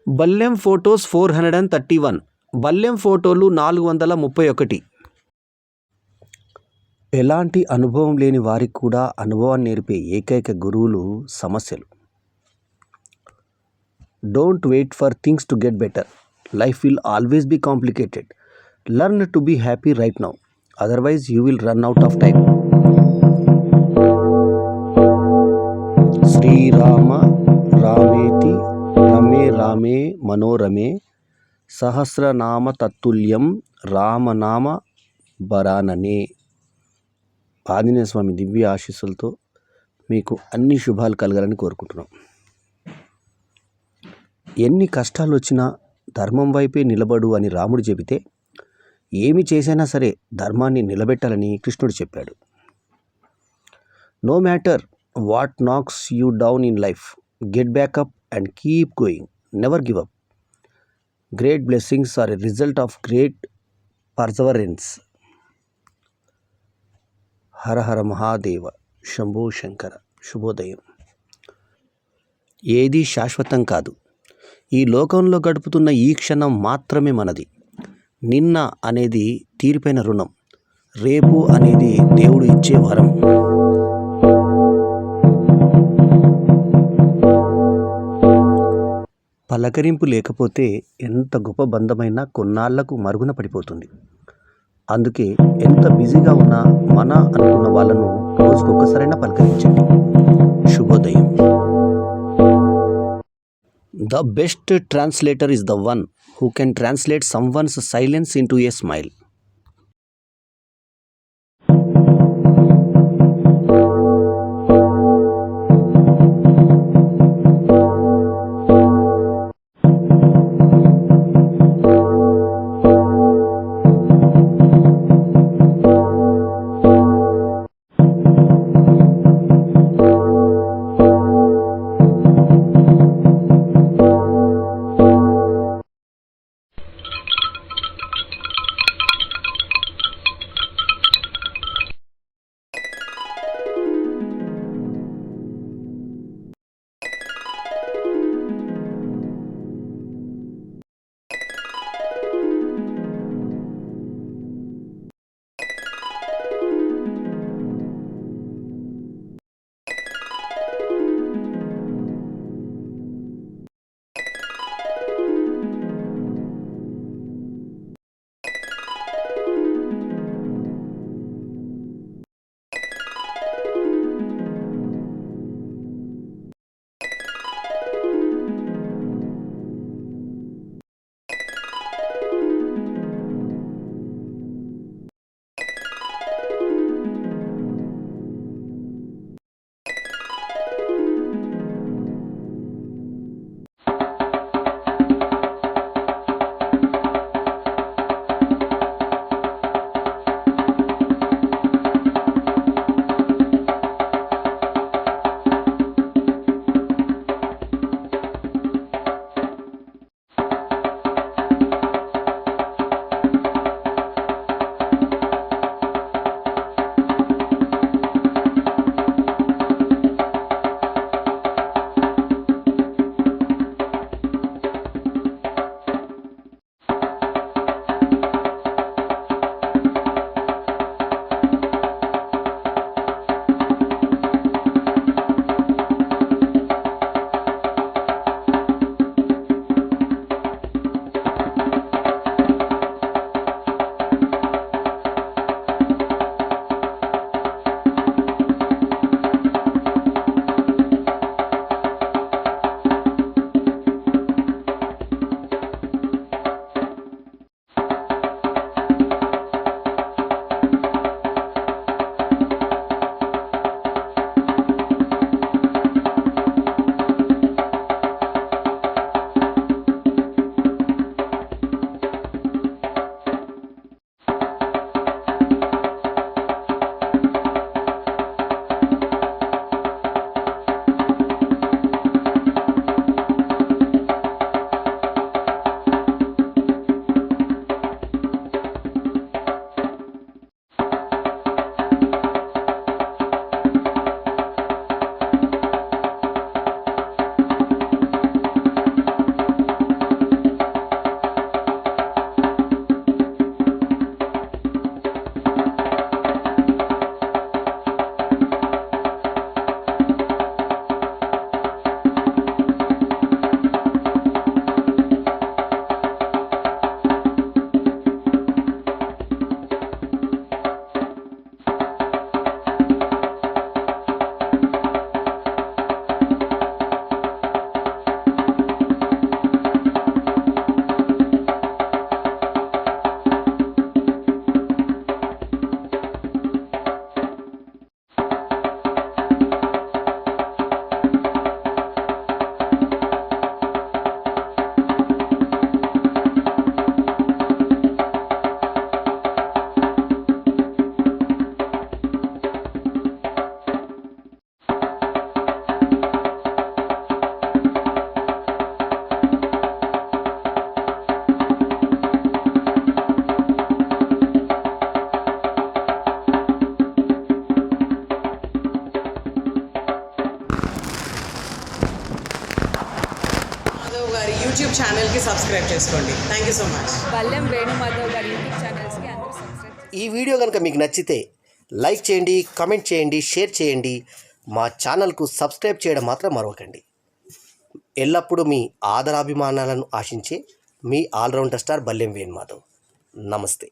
బల్లెం photos 431. బల్లెం ఫోటోలు 431. ఎలాంటి అనుభవం లేని వారికి కూడా అనుభవాన్ని నేర్పే ఏకైక గురువులు సమస్యలు. Don't wait for things to get better. Life will always be complicated. Learn to be happy right now. Otherwise you will run out of time. Sri Rama రామేతి రమే రామే మనోరమే సహస్రనామ తత్తుల్యం రామనామ బరాననే. ఆంజనేయ స్వామి దివ్య ఆశీస్సులతో మీకు అన్ని శుభాలు కలగాలని కోరుకుంటున్నాం. ఎన్ని కష్టాలు వచ్చినా ధర్మం వైపే నిలబడు అని రాముడు చెబితే ఏమి చేసైనా సరే ధర్మాన్ని నిలబెట్టాలని కృష్ణుడు చెప్పాడు. No matter what knocks you down in life, get back up and keep going. Never give up. Great blessings are a result of great perseverance. Hara Hara Mahadeva, Shambho Shankara. శుభోదయం. ఏది శాశ్వతం కాదు. ఈ లోకంలో గడుపుతున్న ఈ క్షణం మాత్రమే మనది. నిన్న అనేది తీరిపోయిన రుణం, రేపు అనేది దేవుడు ఇచ్చే వరం. పలకరింపు లేకపోతే ఎంత గొప్ప బంధమైనా కొన్నాళ్లకు మరుగున పడిపోతుంది. అందుకే ఎంత బిజీగా ఉన్నా మన అనుకున్న వాళ్ళను రోజుకొక్కసారైనా పలకరించండి. శుభోదయం. The best translator is the one who can translate someone's silence into a smile. YouTube ఛానల్కి సబ్స్క్రైబ్ చేసుకోండి. Thank you so much. Ballem Venumadhav గారి యూట్యూబ్ ఛానల్స్కి అందరూ సబ్స్క్రైబ్ చేసుకోండి. ఈ వీడియో కనుక మీకు నచ్చితే లైక్ చేయండి, కామెంట్ చేయండి, షేర్ చేయండి. మా ఛానల్కు సబ్స్క్రైబ్ చేయడం మాత్రం మరవకండి. ఎల్లప్పుడూ మీ ఆదరాభిమానాలను ఆశించే మీ ఆల్రౌండర్ స్టార్ బల్లెం వేణుమాధవ్. నమస్తే.